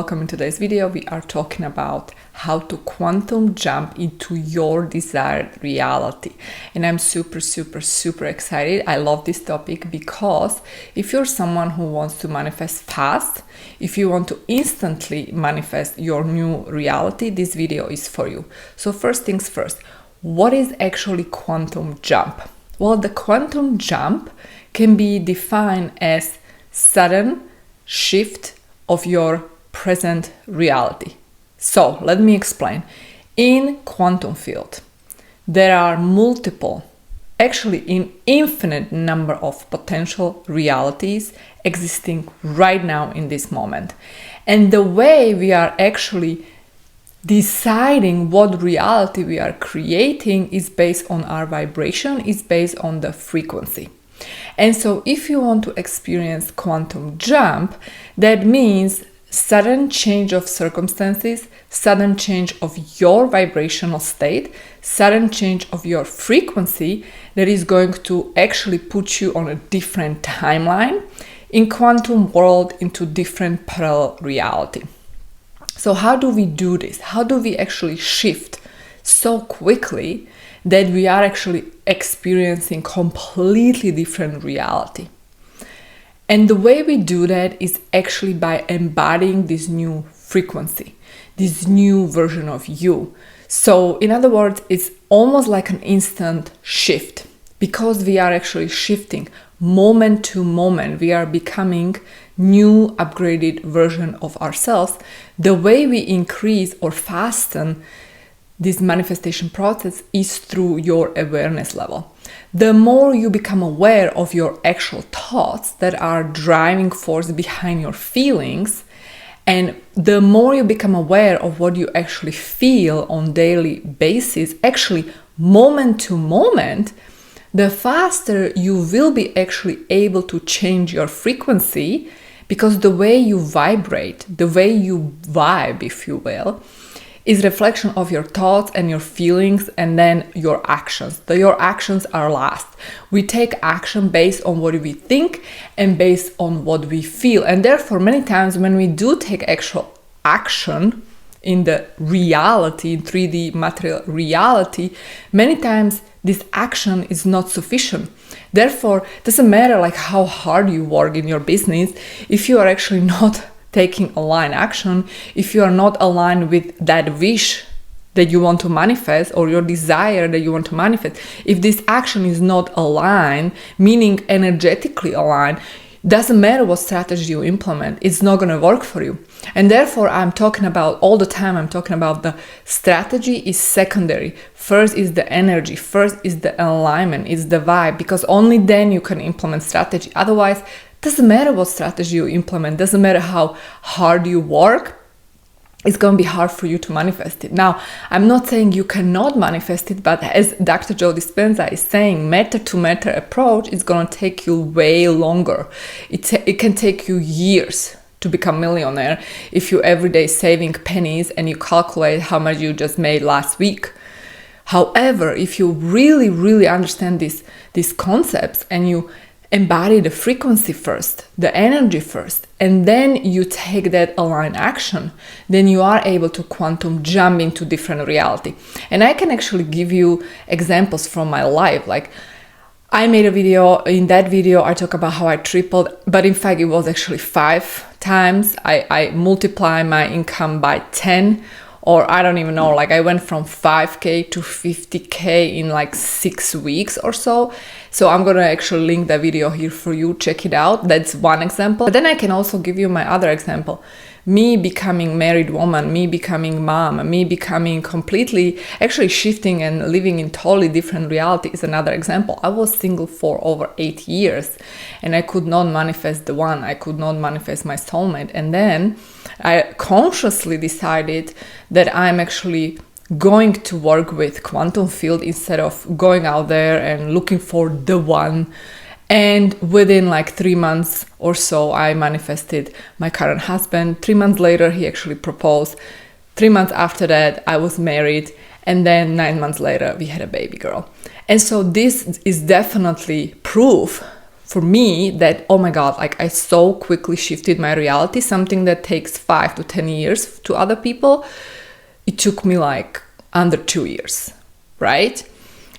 Welcome in today's video. We are talking about how to quantum jump into your desired reality. And I'm super excited. I love this topic because if you're someone who wants to manifest fast, if you want to instantly manifest your new reality, this video is for you. So first things first, what is actually quantum jump? Well, the quantum jump can be defined as sudden shift of your present reality. So let me explain. In quantum field, there are multiple, actually an infinite number of potential realities existing right now in this moment. And the way we are actually deciding what reality we are creating is based on our vibration, is based on the frequency. And so if you want to experience quantum jump, that means sudden change of circumstances, sudden change of your vibrational state, sudden change of your frequency that is going to actually put you on a different timeline in quantum world into different parallel reality. So how do we do this? How do we actually shift so quickly that we are actually experiencing completely different reality? And the way we do that is actually by embodying this new frequency, this new version of you. So in other words, it's almost like an instant shift because we are actually shifting moment to moment. We are becoming new upgraded version of ourselves. The way we increase or fasten this manifestation process is through your awareness level. The more you become aware of your actual thoughts that are driving force behind your feelings, and the more you become aware of what you actually feel on daily basis, actually moment to moment, the faster you will be actually able to change your frequency, because the way you vibrate, the way you vibe, if you will, is reflection of your thoughts and your feelings and then your actions. Your actions are last. We take action based on what we think and based on what we feel. And therefore, many times when we do take actual action in the reality, in 3D material reality, many times this action is not sufficient. Therefore, it doesn't matter like how hard you work in your business if you are actually not taking aligned action, if you are not aligned with that wish that you want to manifest or your desire that you want to manifest, if this action is not aligned, meaning energetically aligned, doesn't matter what strategy you implement, it's not going to work for you. And therefore, I'm talking about the strategy is secondary. First is the energy, first is the alignment, is the vibe, because only then you can implement strategy. Otherwise, doesn't matter what strategy you implement, doesn't matter how hard you work, it's going to be hard for you to manifest it. Now, I'm not saying you cannot manifest it, but as Dr. Joe Dispenza is saying, matter to matter approach is going to take you way longer. It can take you years to become millionaire if you every day saving pennies and you calculate how much you just made last week. However, if you really understand these concepts and you embody the frequency first, the energy first, and then you take that aligned action, then you are able to quantum jump into different reality. And I can actually give you examples from my life. Like I made a video, in that video I talk about how I tripled, but in fact it was actually 5 times. I multiply my income by 10, or I don't even know, like I went from 5K to 50K in like 6 weeks or so. So I'm gonna actually link that video here for you, check it out. That's one example. But then I can also give you my other example. Me becoming married woman, me becoming mom, me becoming completely, actually shifting and living in totally different reality is another example. I was single for over 8 years and I could not manifest the one. I could not manifest my soulmate. And then I consciously decided that I'm actually going to work with quantum field instead of going out there and looking for the one. And within like 3 months or so, I manifested my current husband. 3 months later, he actually proposed. 3 months after that, I was married. And then 9 months later, we had a baby girl. And so this is definitely proof for me that, oh my God, like I so quickly shifted my reality, something that takes 5 to 10 years to other people, it took me like under 2 years, right?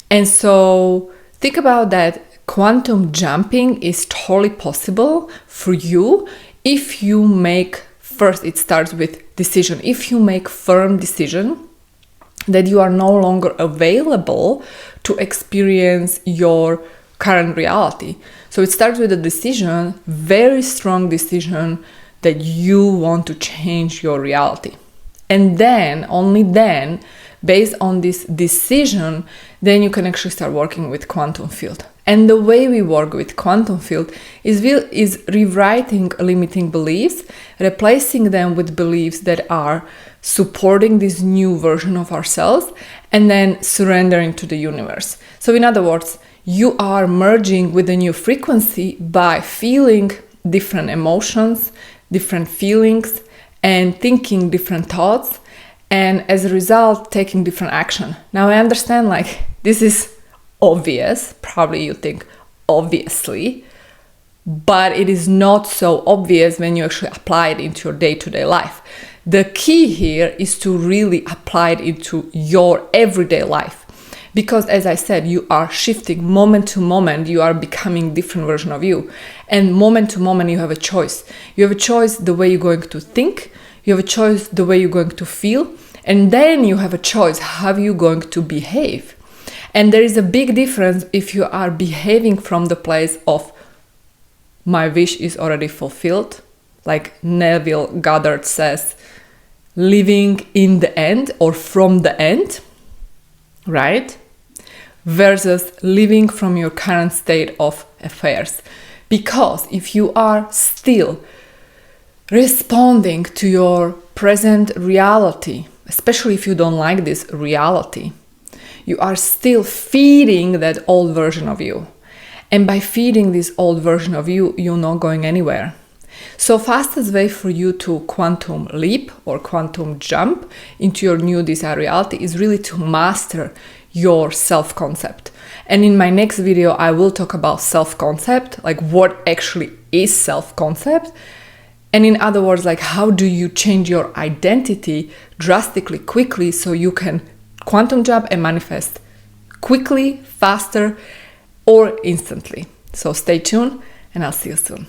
And so think about that. Quantum jumping is totally possible for you if you make, first it starts with decision. If you make firm decision that you are no longer available to experience your current reality. So it starts with a decision, very strong decision that you want to change your reality. And then, only then, based on this decision, then you can actually start working with quantum field. And the way we work with quantum field is rewriting limiting beliefs, replacing them with beliefs that are supporting this new version of ourselves, and then surrendering to the universe. So in other words, you are merging with a new frequency by feeling different emotions, different feelings, and thinking different thoughts, and as a result, taking different action. Now I understand, like, this is obvious, probably you think obviously, but it is not so obvious when you actually apply it into your day-to-day life. The key here is to really apply it into your everyday life. Because as I said, you are shifting moment to moment, you are becoming different version of you. And moment to moment, you have a choice. You have a choice the way you're going to think, you have a choice the way you're going to feel, and then you have a choice how you're going to behave. And there is a big difference if you are behaving from the place of my wish is already fulfilled, like Neville Goddard says, living in the end or from the end, right? Versus living from your current state of affairs. Because if you are still responding to your present reality, especially if you don't like this reality, you are still feeding that old version of you. And by feeding this old version of you, you're not going anywhere. So fastest way for you to quantum leap or quantum jump into your new desired reality is really to master your self-concept. And in my next video, I will talk about self-concept, like what actually is self-concept. And in other words, like how do you change your identity drastically, quickly, so you can quantum jump and manifest quickly, faster, or instantly. So stay tuned and I'll see you soon.